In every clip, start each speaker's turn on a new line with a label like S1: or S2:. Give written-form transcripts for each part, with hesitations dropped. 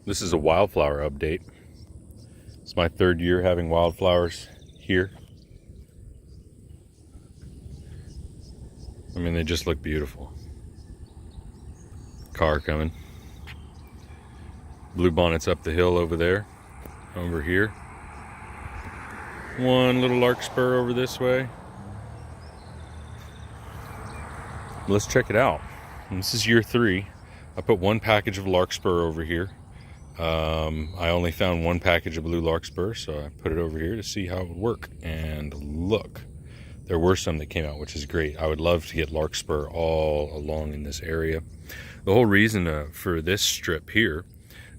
S1: This is a wildflower update. It's my third year having wildflowers here. I mean, they just look beautiful. Car coming. Bluebonnets up the hill over there. Over here. One little larkspur over this way. Let's check it out. And this is year 3. I put one package of larkspur over here. I only found one package of blue larkspur, so I put it over here to see how it would work. And look, there were some that came out, which is great. I would love to get larkspur all along in this area. The whole reason for this strip here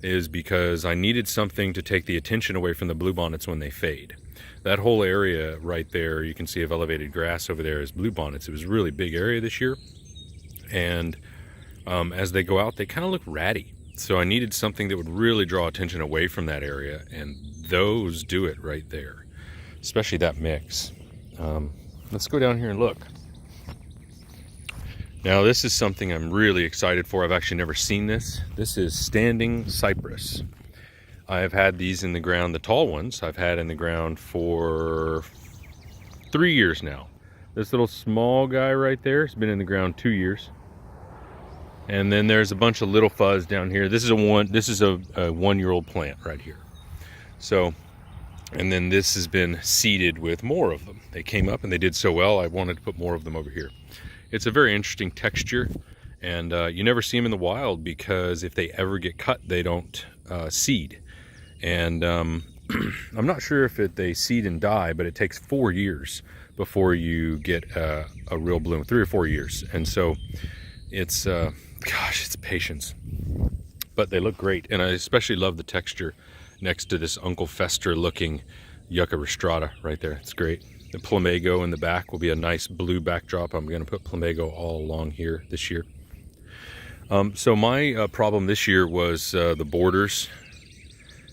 S1: is because I needed something to take the attention away from the bluebonnets when they fade. That whole area right there, you can see of elevated grass over there is bluebonnets. It was a really big area this year, and as they go out, they kind of look ratty. So I needed something that would really draw attention away from that area, and those do it right there, especially that mix. Let's go down here and look. Now this is something I'm really excited for. I've actually never seen this. This is standing cypress. I have had these in the ground, the tall ones, I've had in the ground for 3 years now. This little small guy right there has been in the ground 2 years. And then there's a bunch of little fuzz down here. This is a 1-year-old plant right here. So, and then this has been seeded with more of them. They came up and they did so well, I wanted to put more of them over here. It's a very interesting texture, and you never see them in the wild because if they ever get cut, they don't seed. And I'm not sure if they seed and die, but it takes 4 years before you get a real bloom, 3 or 4 years. And so it's gosh, it's patience, but they look great. And I especially love the texture next to this Uncle Fester looking Yucca rostrata right there. It's great. The plumago in the back will be a nice blue backdrop. I'm going to put plumago all along here this year. So my problem this year was the borders.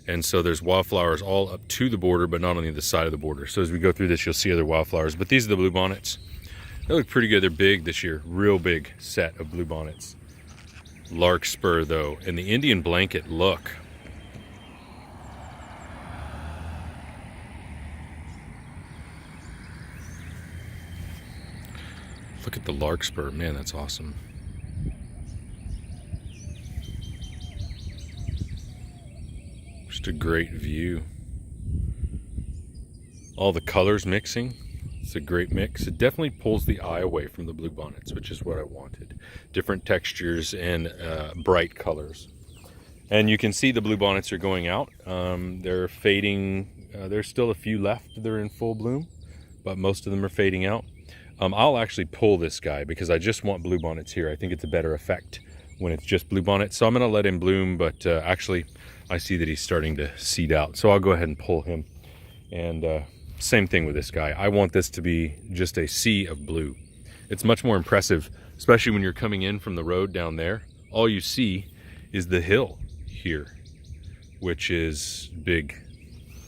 S1: And so there's wildflowers all up to the border, but not on the other side of the border. So as we go through this, you'll see other wildflowers. But these are the bluebonnets. They look pretty good. They're big this year. Real big set of bluebonnets. Larkspur, though. And the Indian blanket, look. Look at the larkspur. Man, that's awesome. Just a great view. All the colors mixing. It's a great mix. It definitely pulls the eye away from the bluebonnets, which is what I wanted. Different textures and bright colors. And you can see the bluebonnets are going out. They're fading. There's still a few left that are in full bloom, but most of them are fading out. I'll actually pull this guy because I just want bluebonnets here. I think it's a better effect when it's just bluebonnets. So I'm going to let him bloom, but actually I see that he's starting to seed out. So I'll go ahead and pull him. And same thing with this guy. I want this to be just a sea of blue. It's much more impressive, especially when you're coming in from the road down there. All you see is the hill here, which is big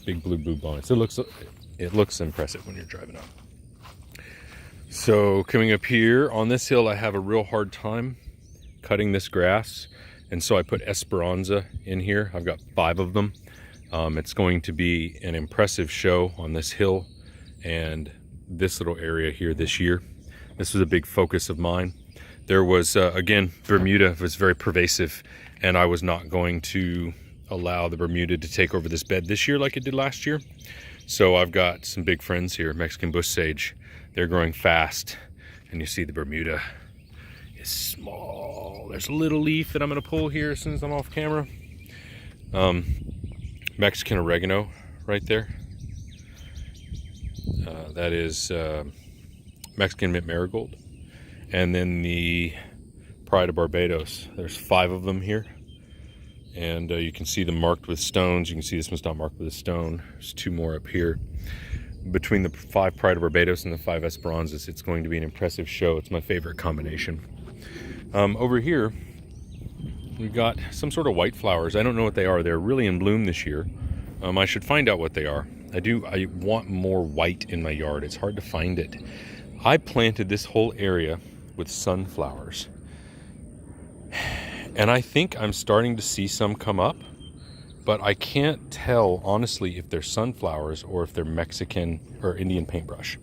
S1: blue bluebonnets. It looks impressive when you're driving up. So coming up here on this hill, I have a real hard time cutting this grass, and so I put Esperanza in here. I've got 5 of them. It's going to be an impressive show on this hill and this little area here this year. This was a big focus of mine. There was, again, Bermuda was very pervasive, and I was not going to allow the Bermuda to take over this bed this year like it did last year. So I've got some big friends here, Mexican bush sage. They're growing fast, and you see the Bermuda is small. There's a little leaf that I'm going to pull here as soon as I'm off camera. Mexican oregano right there. That is Mexican mint marigold. And then the Pride of Barbados. There's 5 of them here. And you can see them marked with stones. You can see this one's not marked with a stone. There's 2 more up here. Between the 5 Pride of Barbados and the 5 Esperanzas, it's going to be an impressive show. It's my favorite combination. Over here, we've got some sort of white flowers. I don't know what they are. They're really in bloom this year. I should find out what they are. I want more white in my yard. It's hard to find it. I planted this whole area with sunflowers. And I think I'm starting to see some come up. but I can't tell, honestly, if they're sunflowers or if they're Mexican or Indian paintbrush.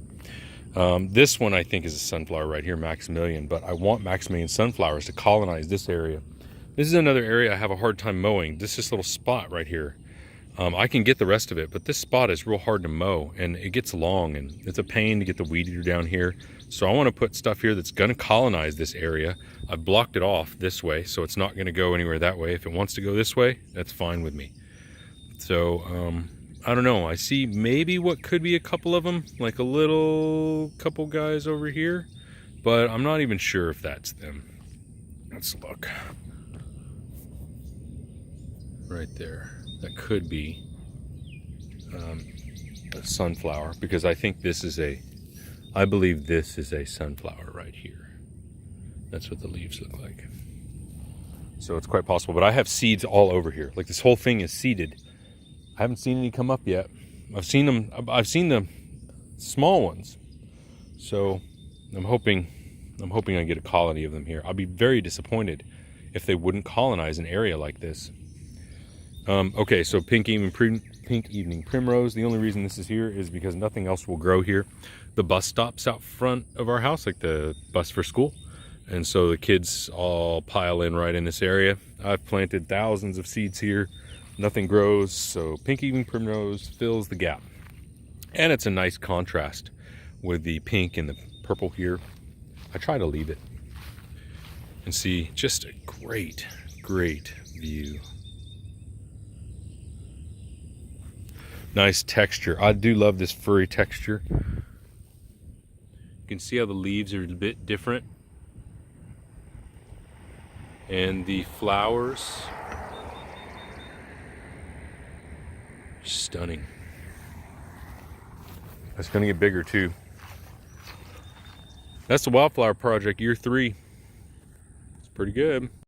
S1: This one I think is a sunflower right here, Maximilian, but I want Maximilian sunflowers to colonize this area. This is another area I have a hard time mowing. This little spot right here. I can get the rest of it, but this spot is real hard to mow, and it gets long, and it's a pain to get the weed eater down here. So I want to put stuff here that's going to colonize this area. I've blocked it off this way, so it's not going to go anywhere that way. If it wants to go this way, that's fine with me. So I don't know. I see maybe what could be a couple of them, like a little couple guys over here, but I'm not even sure if that's them. Let's look. Right there. That could be a sunflower, because I think this is I believe this is a sunflower right here. That's what the leaves look like. So it's quite possible, but I have seeds all over here. Like, this whole thing is seeded. I haven't seen any come up yet. I've seen the small ones. So I'm hoping I get a colony of them here. I'll be very disappointed if they wouldn't colonize an area like this. Okay, so pink evening primrose. The only reason this is here is because nothing else will grow here. The bus stops out front of our house, like the bus for school, and so the kids all pile in right in this area. I've planted thousands of seeds here. Nothing grows, so pink evening primrose fills the gap, and it's a nice contrast with the pink and the purple here. I try to leave it and see just a great view. Nice texture. I do love this furry texture. You can see how the leaves are a bit different. And the flowers, stunning. It's gonna get bigger too. That's the Wildflower Project, year 3. It's pretty good.